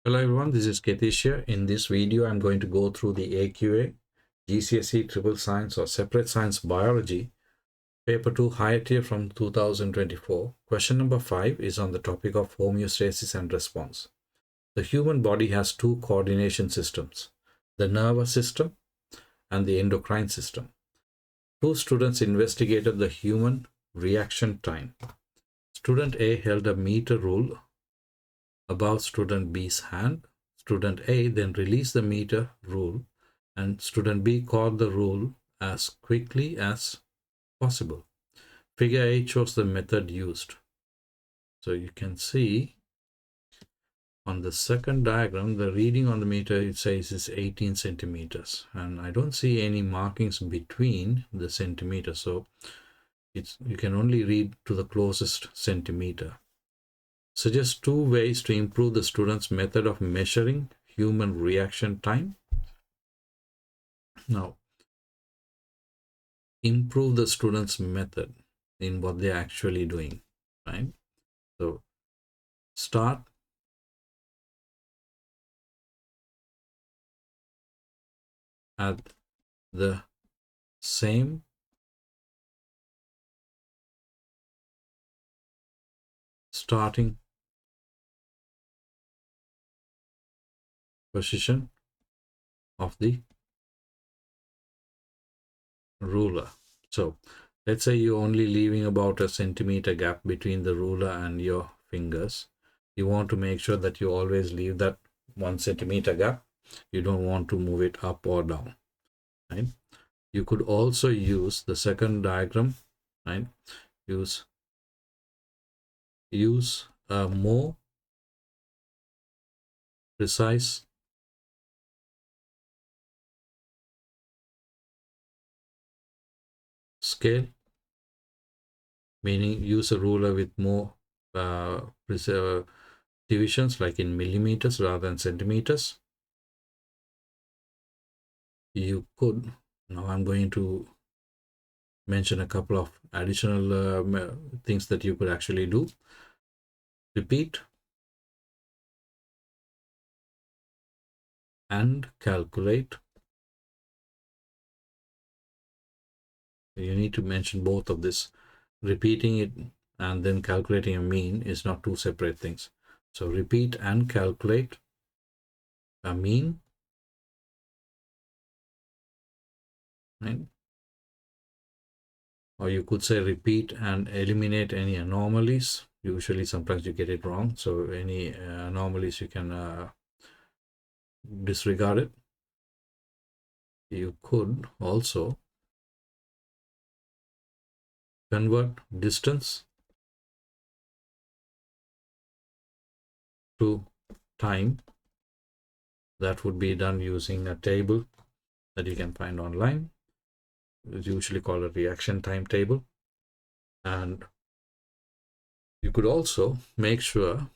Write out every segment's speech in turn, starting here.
Hello everyone, this is Ketish here. In this video, I'm going to go through the AQA, GCSE Triple Science or Separate Science Biology, Paper 2 Higher Tier from 2024. Question number 5 is on the topic of homeostasis and response. The human body has two coordination systems, the nervous system and the endocrine system. Two students investigated the human reaction time. Student A held a meter rule above student B's hand. Student A then released the meter rule and student B caught the rule as quickly as possible. Figure 8 shows the method used. So you can see on the second diagram, the reading on the meter, it says is 18 centimeters. And I don't see any markings between the centimeters. So you can only read to the closest centimeter. Suggest two ways to improve the student's method of measuring human reaction time. Now, improve the student's method in what they're actually doing, right? So, start at the same starting position of the ruler. So let's say you're only leaving about a centimeter gap between the ruler and your fingers. You want to make sure that you always leave that 1 centimeter gap. You don't want to move it up or down, right? You could also use the second diagram, right? Use a more precise scale, meaning use a ruler with more divisions like in millimeters rather than centimeters. You could, now I'm going to mention a couple of additional things that you could actually do. Repeat and calculate. You need to mention both of this. Repeating it and then calculating a mean is not two separate things. So repeat and calculate a mean, right? Or you could say repeat and eliminate any anomalies. Usually sometimes you get it wrong, so any anomalies you can disregard it. You could also convert distance to time. That would be done using a table that you can find online. It's usually called a reaction time table. And you could also make sure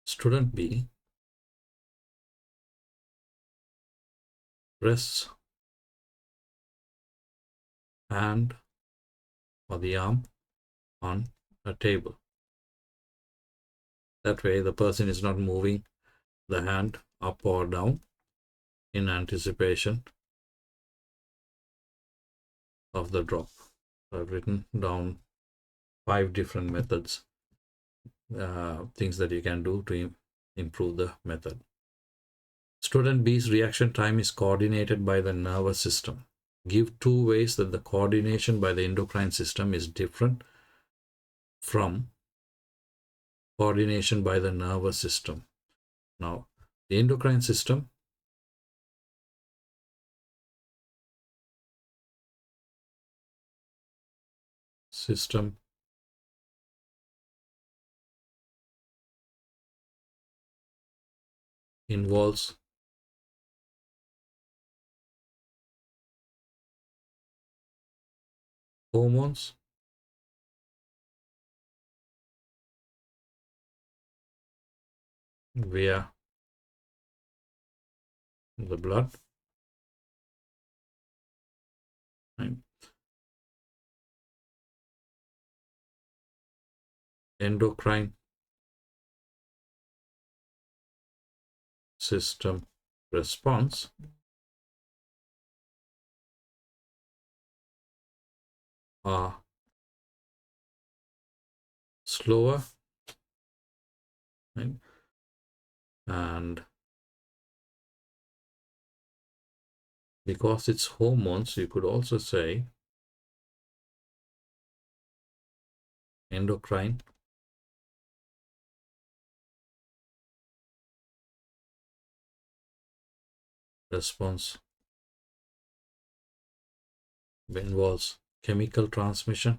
student B rests hand or the arm on a table. That way the person is not moving the hand up or down in anticipation of the drop. So I've written down 5 different methods, things that you can do to improve the method. Student B's reaction time is coordinated by the nervous system. Give 2 ways that the coordination by the endocrine system is different from coordination by the nervous system. Now, the endocrine system involves hormones, via the blood, right? endocrine system response are slower, right? And because it's hormones, you could also say endocrine response involves chemical transmission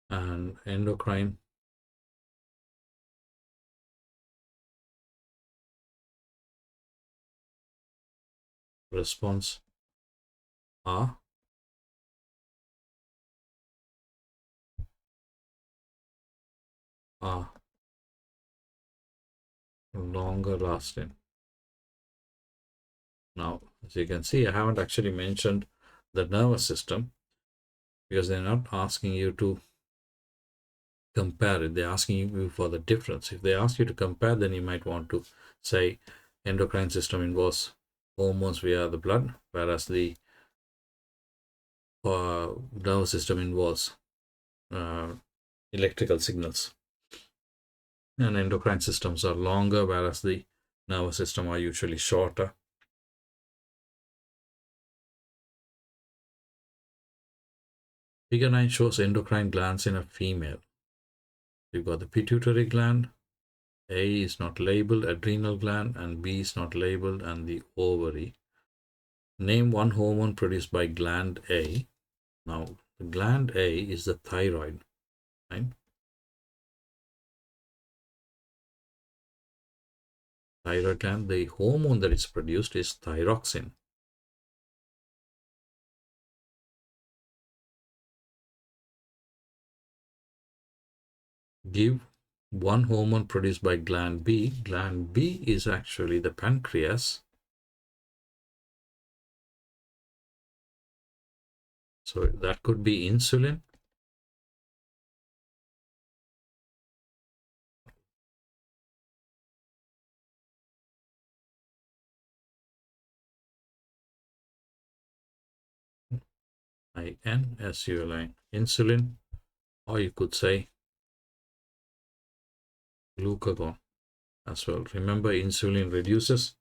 and endocrine response are longer lasting. Now, as you can see, I haven't actually mentioned the nervous system because they're not asking you to compare it. They're asking you for the difference. If they ask you to compare, then you might want to say endocrine system involves hormones via the blood, whereas the nervous system involves electrical signals. And endocrine systems are longer, whereas the nervous system are usually shorter. Figure 9 shows endocrine glands in a female. You've got the pituitary gland, A is not labeled, adrenal gland, and B is not labeled, and the ovary. Name one hormone produced by gland A. Now, the gland A is the thyroid, right? Thyroid gland, the hormone that is produced is thyroxine. Give one hormone produced by gland B. Gland B is actually the pancreas. So that could be insulin. INSULIN, insulin, or you could say glucagon as well. Remember, insulin reduces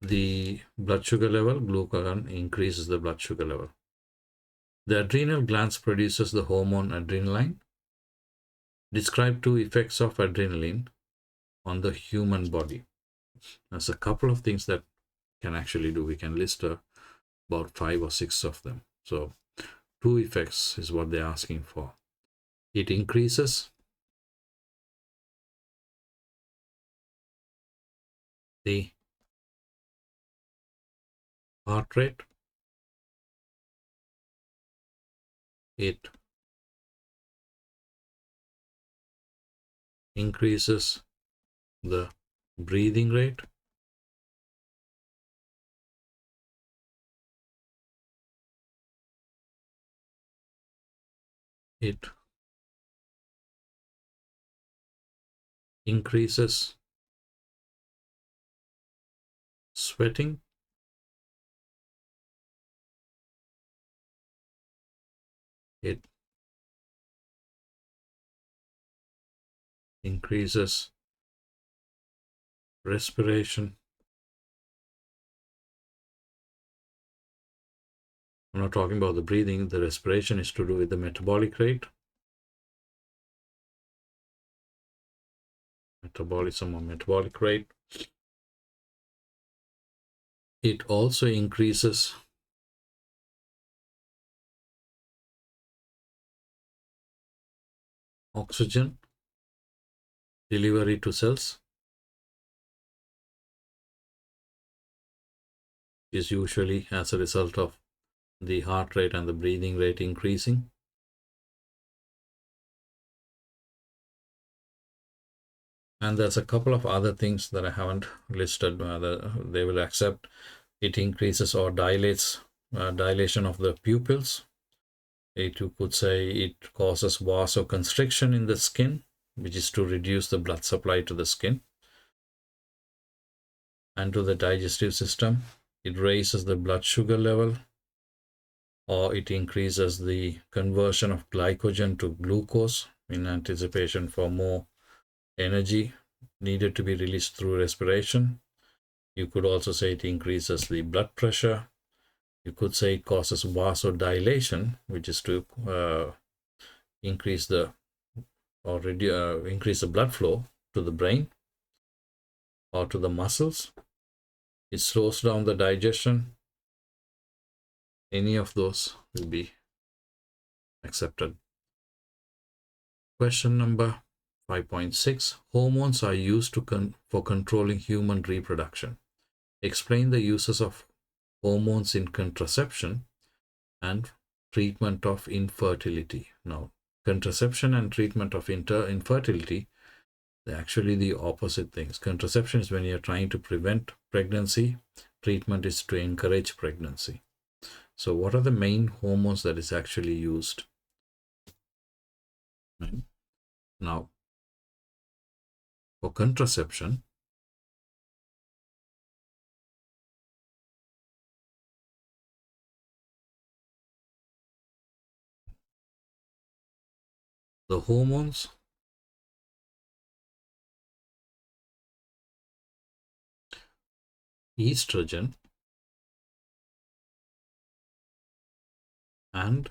the blood sugar level, glucagon increases the blood sugar level. The adrenal glands produces the hormone adrenaline. Describe two effects of adrenaline on the human body. There's a couple of things that can actually do. We can list about 5 or 6 of them. So two effects is what they're asking for. It increases the heart rate. It increases the breathing rate. It increases sweating. It increases respiration. I'm not talking about the breathing. The respiration is to do with the metabolic rate. Metabolism or metabolic rate. It also increases oxygen delivery to cells. Is usually as a result of the heart rate and the breathing rate increasing. And there's a couple of other things that I haven't listed whether they will accept. It increases or dilates dilation of the pupils. You could say it causes vasoconstriction in the skin, which is to reduce the blood supply to the skin and to the digestive system. It raises the blood sugar level, or it increases the conversion of glycogen to glucose in anticipation for more energy needed to be released through respiration. You could also say it increases the blood pressure. You could say it causes vasodilation, which is to increase the increase the blood flow to the brain or to the muscles. It slows down the digestion. Any of those will be accepted. Question number 5.6. Hormones are used for controlling human reproduction. Explain the uses of hormones in contraception and treatment of infertility. Now, contraception and treatment of infertility, they're actually the opposite things. Contraception is when you're trying to prevent pregnancy. Treatment is to encourage pregnancy. So what are the main hormones that is actually used? Right. Now, for contraception, the hormones estrogen and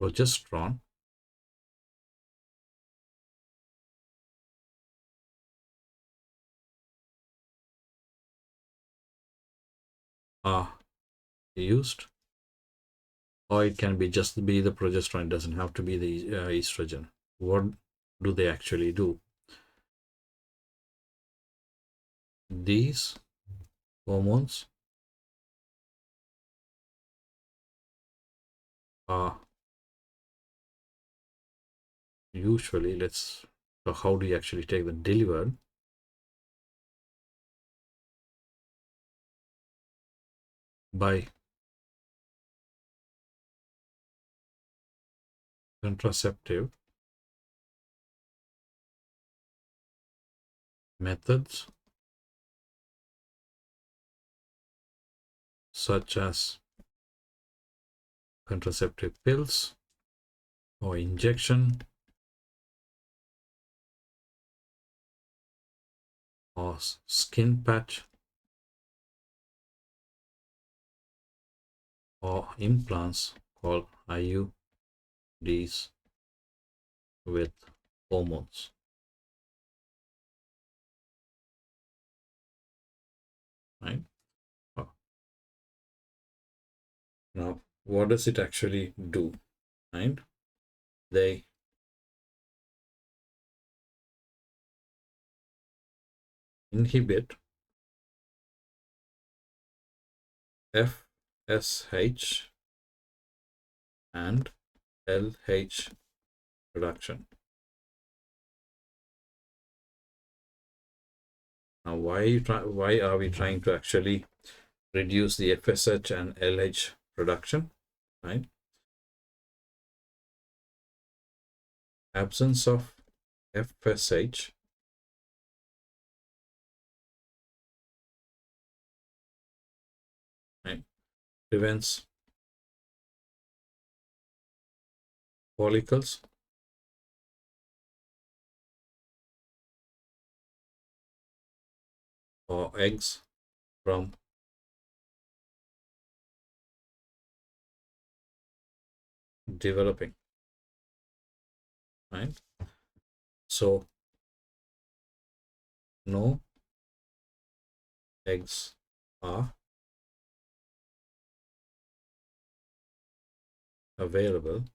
progesterone are used, or it can be just be the progesterone. It doesn't have to be the estrogen. What do they actually do? These hormones are usually, so how do you actually take them? Delivered by contraceptive methods such as contraceptive pills or injection or skin patch or implants called IUDs with hormones. Right? Now, what does it actually do? Right? They inhibit FSH and LH production. Now, why are we trying to actually reduce the FSH and LH production? Right? Absence of FSH prevents follicles or eggs from developing. Right? So no eggs are available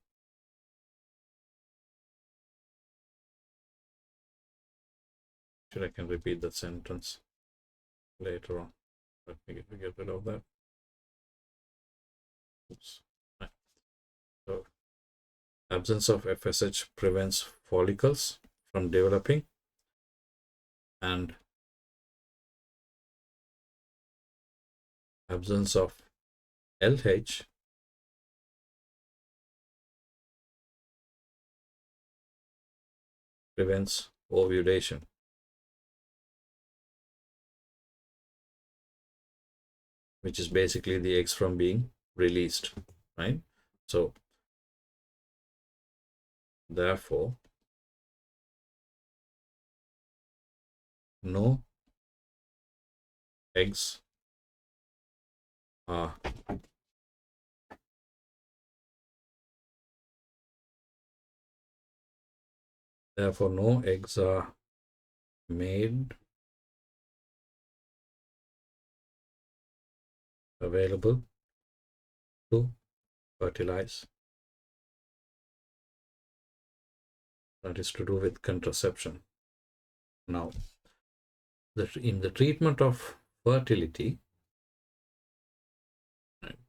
I can repeat that sentence later on. Let me get rid of that. Oops. Right. So absence of FSH prevents follicles from developing, and absence of LH prevents ovulation, which is basically the eggs from being released, right? So therefore, no eggs are made available to fertilize. That is to do with contraception. Now, in the treatment of fertility, right,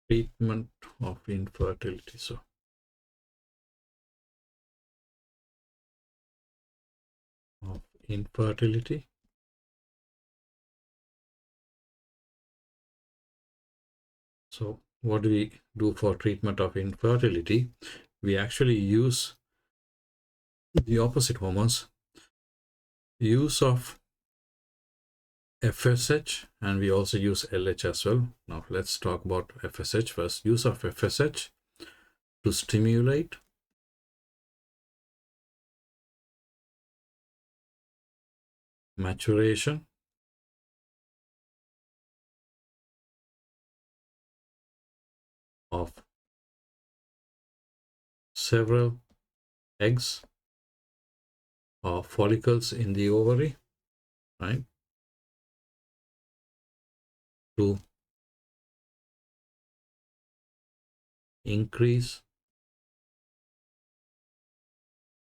treatment of infertility. So of infertility, so what do we do for treatment of infertility? We actually use the opposite hormones, use of FSH, and we also use LH as well. Now let's talk about FSH first. Use of FSH to stimulate maturation of several eggs or follicles in the ovary, right, to increase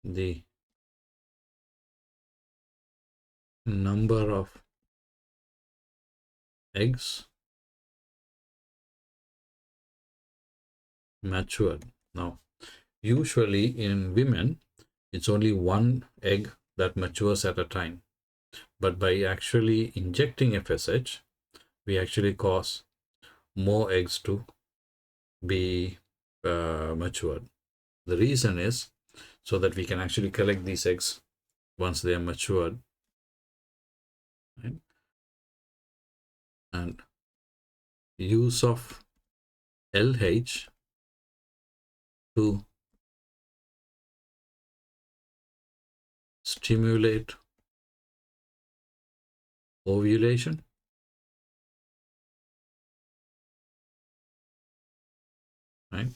the number of eggs matured. Now, usually in women, it's only one egg that matures at a time. But by actually injecting FSH, we actually cause more eggs to be matured. The reason is so that we can actually collect these eggs once they are matured, right? And use of LH to stimulate ovulation, right?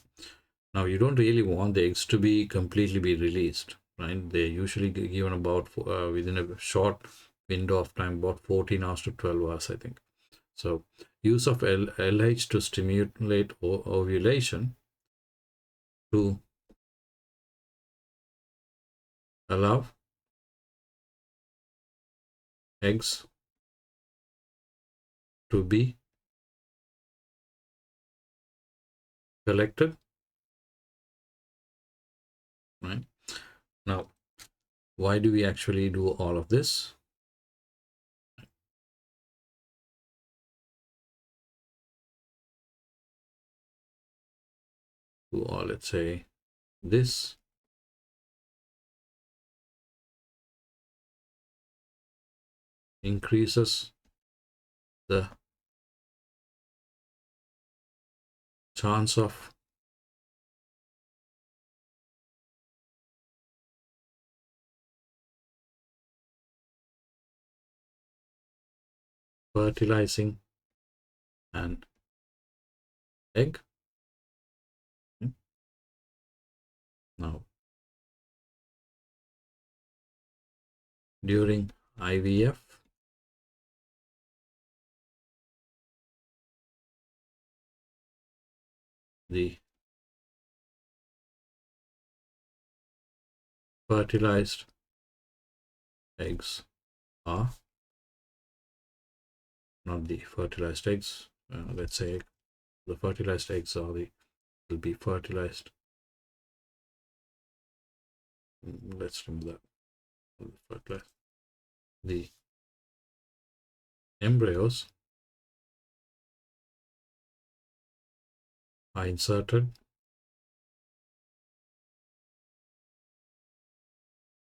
Now you don't really want the eggs to be completely be released, right? They're usually given about within a short window of time, about 14 hours to 12 hours, I think. So use of LH to stimulate ovulation to allow eggs to be collected, right? Now, why do we actually do all of this? Let's say this increases the chance of fertilizing an egg. Now, during IVF, the fertilized eggs are not the fertilized eggs. Let's say the fertilized eggs are will be fertilized let's remove that. The embryos are inserted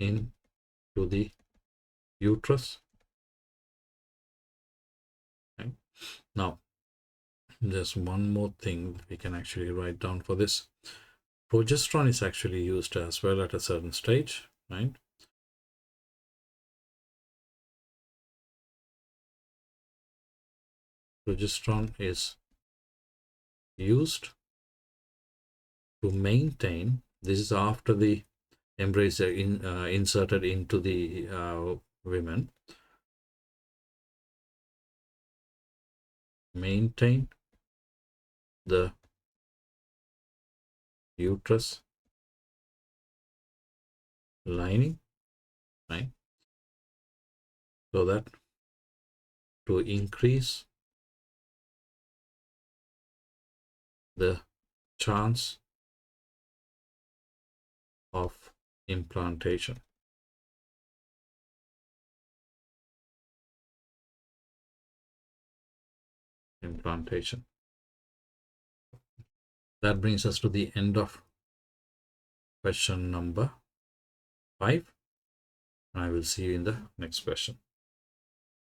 into the uterus. Okay. Now, there's one more thing we can actually write down for this. Progesterone is actually used as well at a certain stage, right? Progesterone is used to maintain, this is after the embryos are inserted into the women, maintain the uterus lining, right? So that to increase the chance of implantation. That brings us to the end of question number 5. I will see you in the next question.